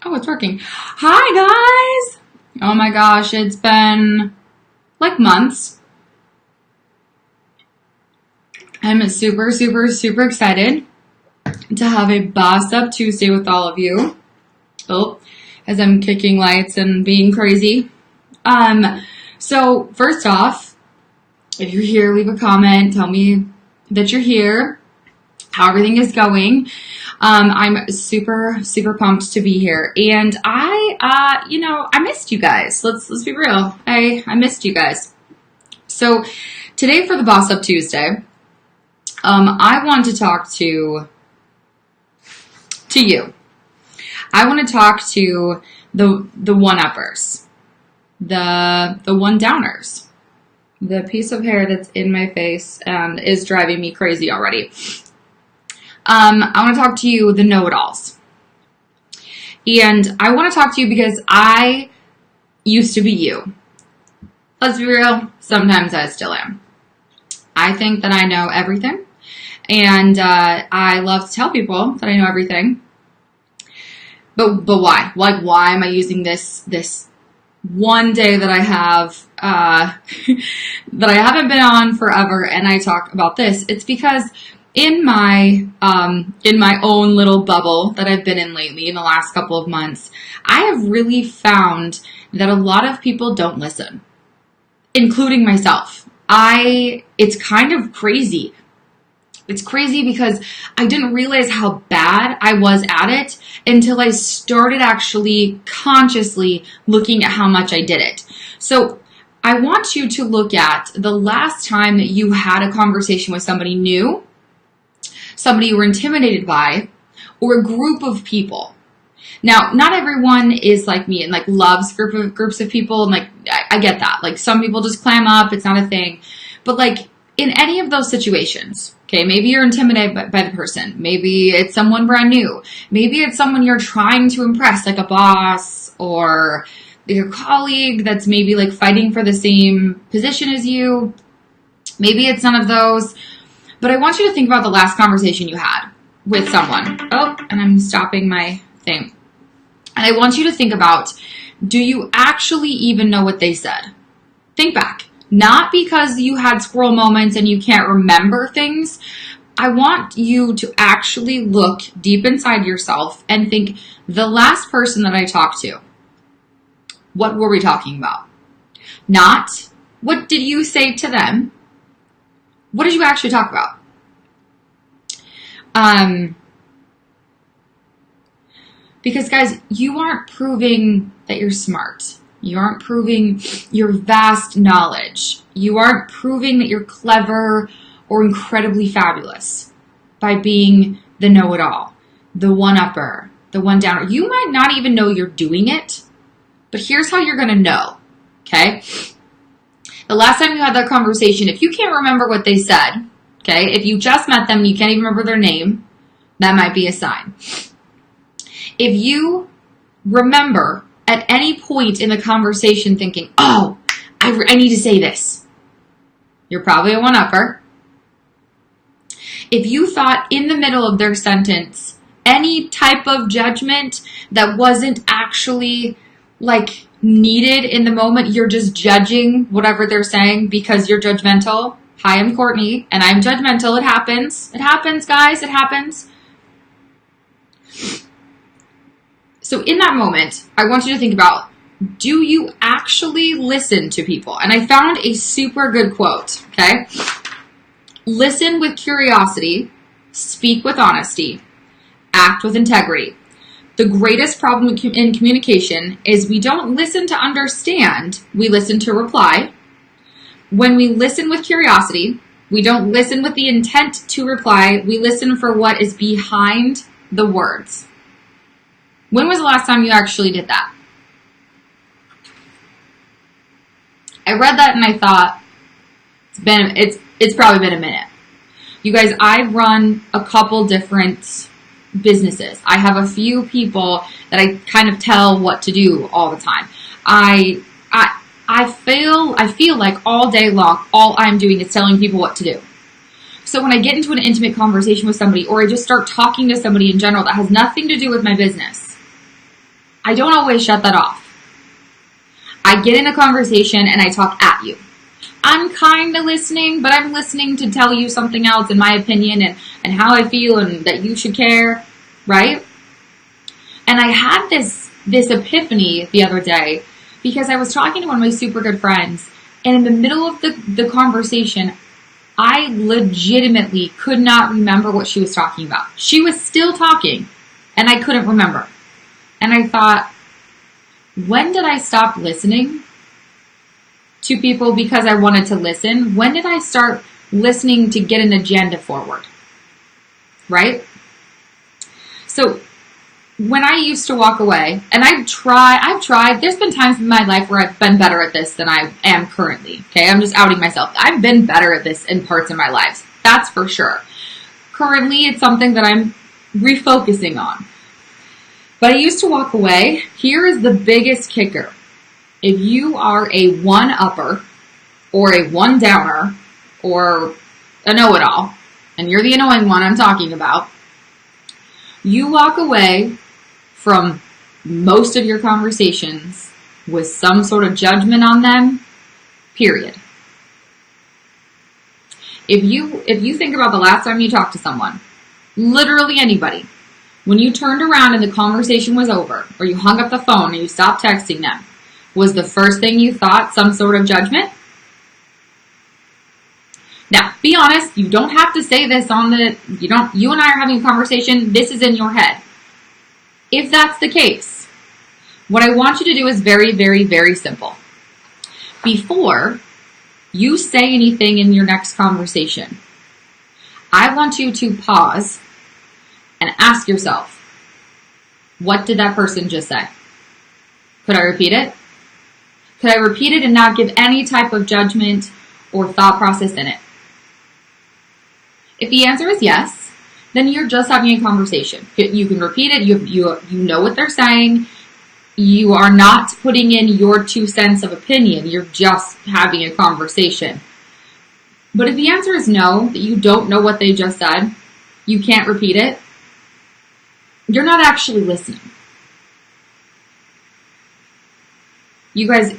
Oh, it's working. Hi, guys. Oh my gosh, it's been like months. I'm super, super, super excited to have a Boss Up Tuesday with all of you. Oh, as I'm kicking lights and being crazy. So first off, if you're here, leave a comment. Tell me that you're here, how everything is going. I'm super, super pumped to be here. And I missed you guys. Let's be real. I missed you guys. So today for the Boss Up Tuesday, I want to talk to you. I want to talk to the one-uppers, the one-downers, the piece of hair that's in my face and is driving me crazy already. I want to talk to you, the know-it-alls. And I want to talk to you because I used to be you. Let's be real, sometimes I still am. I think that I know everything. And I love to tell people that I know everything. But why? Like, why am I using this one day that I have that I haven't been on forever and I talk about this? It's because in my own little bubble that I've been in lately in the last couple of months, I have really found that a lot of people don't listen, including myself. It's kind of crazy. It's crazy because I didn't realize how bad I was at it until I started actually consciously looking at how much I did it. So I want you to look at the last time that you had a conversation with somebody new, somebody you were intimidated by, or a group of people. Now, not everyone is like me and like loves groups of people. And like, I get that. Like some people just clam up. It's not a thing. But like in any of those situations, okay, maybe you're intimidated by the person. Maybe it's someone brand new. Maybe it's someone you're trying to impress, like a boss or your colleague that's maybe like fighting for the same position as you. Maybe it's none of those. But I want you to think about the last conversation you had with someone. Oh, and I'm stopping my thing. And I want you to think about, do you actually even know what they said? Think back. Not because you had squirrel moments and you can't remember things. I want you to actually look deep inside yourself and think, the last person that I talked to, what were we talking about? Not, what did you say to them? What did you actually talk about? Because guys, you aren't proving that you're smart. You aren't proving your vast knowledge. You aren't proving that you're clever or incredibly fabulous by being the know-it-all, the one-upper, the one-downer. You might not even know you're doing it, but here's how you're going to know, okay? The last time you had that conversation, if you can't remember what they said, okay, if you just met them and you can't even remember their name, that might be a sign. If you remember at any point in the conversation thinking, oh, I need to say this, you're probably a one-upper. If you thought in the middle of their sentence any type of judgment that wasn't actually like needed in the moment, you're just judging whatever they're saying because you're judgmental. Hi, I'm Courtney, and I'm judgmental. It happens. It happens, guys. It happens. So in that moment, I want you to think about, do you actually listen to people? And I found a super good quote, okay? Listen with curiosity, speak with honesty, act with integrity. The greatest problem in communication is we don't listen to understand, we listen to reply. When we listen with curiosity, we don't listen with the intent to reply, we listen for what is behind the words. When was the last time you actually did that? I read that and I thought, it's probably been a minute. You guys, I run a couple different businesses. I have a few people that I kind of tell what to do all the time. I feel like all day long, all I'm doing is telling people what to do. So when I get into an intimate conversation with somebody, or I just start talking to somebody in general that has nothing to do with my business, I don't always shut that off. I get in a conversation and I talk at you. I'm kind of listening, but I'm listening to tell you something else in my opinion and how I feel and that you should care, right? And I had this epiphany the other day because I was talking to one of my super good friends, and in the middle of the conversation, I legitimately could not remember what she was talking about. She was still talking, and I couldn't remember. And I thought, when did I stop listening to people because I wanted to listen? When did I start listening to get an agenda forward? Right? So when I used to walk away, and I've tried, there's been times in my life where I've been better at this than I am currently. Okay, I'm just outing myself. I've been better at this in parts of my lives. That's for sure. Currently, it's something that I'm refocusing on. But I used to walk away. Here is the biggest kicker. If you are a one-upper, or a one-downer, or a know-it-all, and you're the annoying one I'm talking about, you walk away from most of your conversations with some sort of judgment on them, period. If you think about the last time you talked to someone, literally anybody, when you turned around and the conversation was over, or you hung up the phone and you stopped texting them, was the first thing you thought some sort of judgment? Now, be honest, you don't have to say this you and I are having a conversation, this is in your head. If that's the case, what I want you to do is very, very, very simple. Before you say anything in your next conversation, I want you to pause and ask yourself, what did that person just say? Could I repeat it? Could I repeat it and not give any type of judgment or thought process in it? If the answer is yes, then you're just having a conversation. You can repeat it. You know what they're saying. You are not putting in your 2 cents of opinion. You're just having a conversation. But if the answer is no, that you don't know what they just said, you can't repeat it, you're not actually listening. You guys,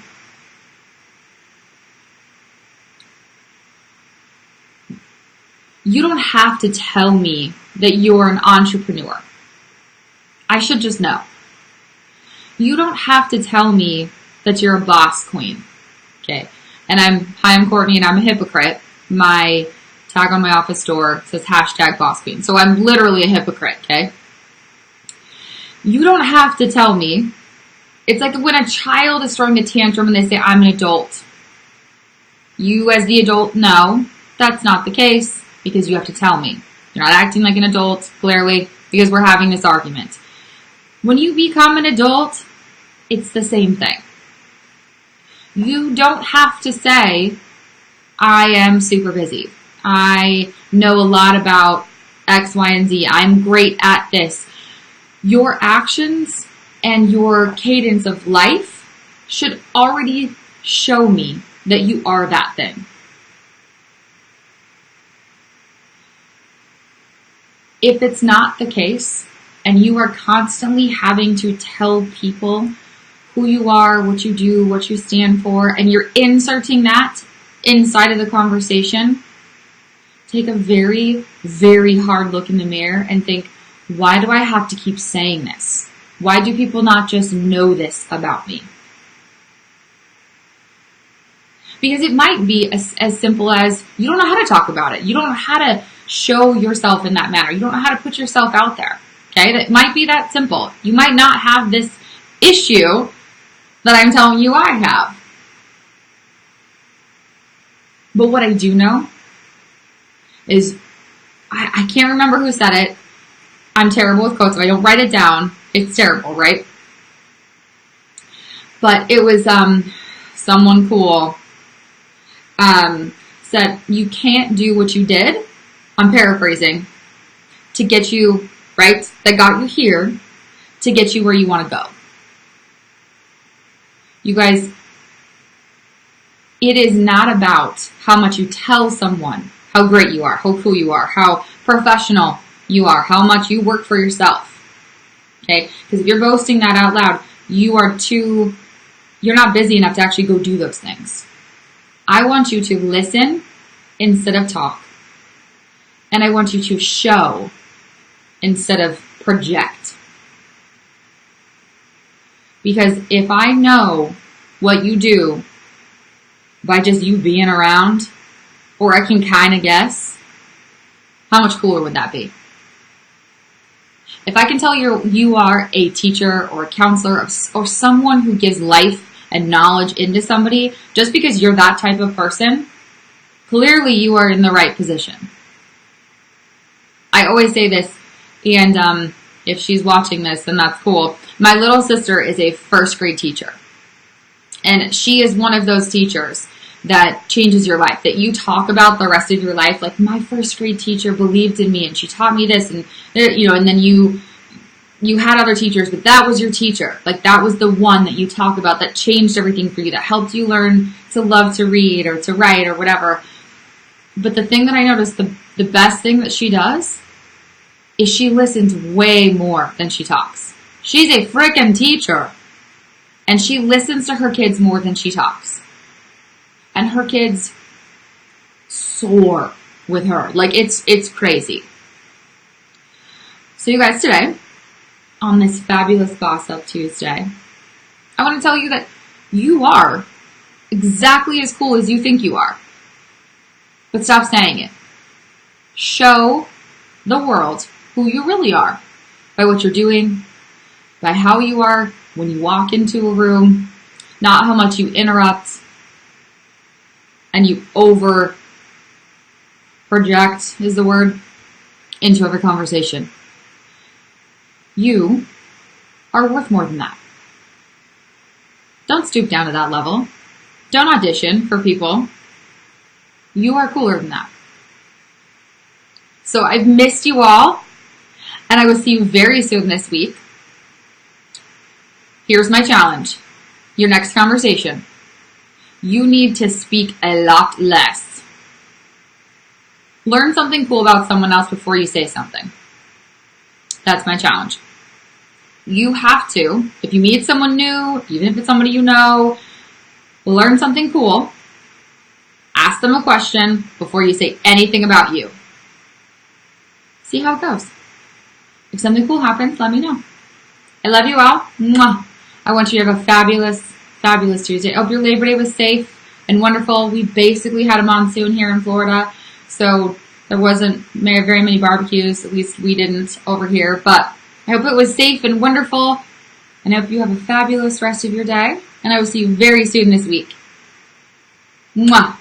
you don't have to tell me that you're an entrepreneur. I should just know. You don't have to tell me that you're a boss queen. Okay. And I'm Courtney and I'm a hypocrite. My tag on my office door says #boss queen. So I'm literally a hypocrite. Okay. You don't have to tell me. It's like when a child is throwing a tantrum and they say, I'm an adult. You as the adult know that's not the case because you have to tell me. You're not acting like an adult, clearly, because we're having this argument. When you become an adult, it's the same thing. You don't have to say, I am super busy. I know a lot about X, Y, and Z. I'm great at this. Your actions and your cadence of life should already show me that you are that thing. If it's not the case, and you are constantly having to tell people who you are, what you do, what you stand for, and you're inserting that inside of the conversation, take a very, very hard look in the mirror and think, why do I have to keep saying this? Why do people not just know this about me? Because it might be as simple as you don't know how to talk about it. You don't know how to show yourself in that manner. You don't know how to put yourself out there. Okay? That might be that simple. You might not have this issue that I'm telling you I have. But what I do know is, I can't remember who said it. I'm terrible with quotes. If I don't write it down, it's terrible, right? But it was someone cool said, you can't do what you did, I'm paraphrasing, to get you, right, that got you here, to get you where you want to go. You guys, it is not about how much you tell someone how great you are, how cool you are, how professional you are, how much you work for yourself. Okay? Because if you're boasting that out loud, you're not busy enough to actually go do those things. I want you to listen instead of talk. And I want you to show instead of project. Because if I know what you do by just you being around, or I can kind of guess, how much cooler would that be? If I can tell you are a teacher or a counselor or someone who gives life and knowledge into somebody, just because you're that type of person, clearly you are in the right position. I always say this, and if she's watching this, then that's cool. My little sister is a first grade teacher. And she is one of those teachers that changes your life, that you talk about the rest of your life. Like, my first grade teacher believed in me and she taught me this, and and then you had other teachers, but that was your teacher. Like, that was the one that you talk about that changed everything for you, that helped you learn to love to read or to write or whatever. But the thing that I noticed, the best thing that she does is she listens way more than she talks. She's a freaking teacher. And she listens to her kids more than she talks. And her kids soar with her. Like, it's crazy. So you guys, today, on this fabulous Boss Up Tuesday, I want to tell you that you are exactly as cool as you think you are. But stop saying it. Show the world who you really are by what you're doing, by how you are when you walk into a room, not how much you interrupt and you over project is the word into every conversation. You are worth more than that. Don't stoop down to that level. Don't audition for people. You are cooler than that. So I've missed you all, and I will see you very soon this week. Here's my challenge. Your next conversation. You need to speak a lot less. Learn something cool about someone else before you say something. That's my challenge. You have to, if you meet someone new, even if it's somebody you know, learn something cool. Ask them a question before you say anything about you. See how it goes. If something cool happens, let me know. I love you all. Mwah. I want you to have a fabulous, fabulous Tuesday. I hope your Labor Day was safe and wonderful. We basically had a monsoon here in Florida, so there wasn't very many barbecues. At least we didn't over here. But I hope it was safe and wonderful, and I hope you have a fabulous rest of your day. And I will see you very soon this week. Mwah.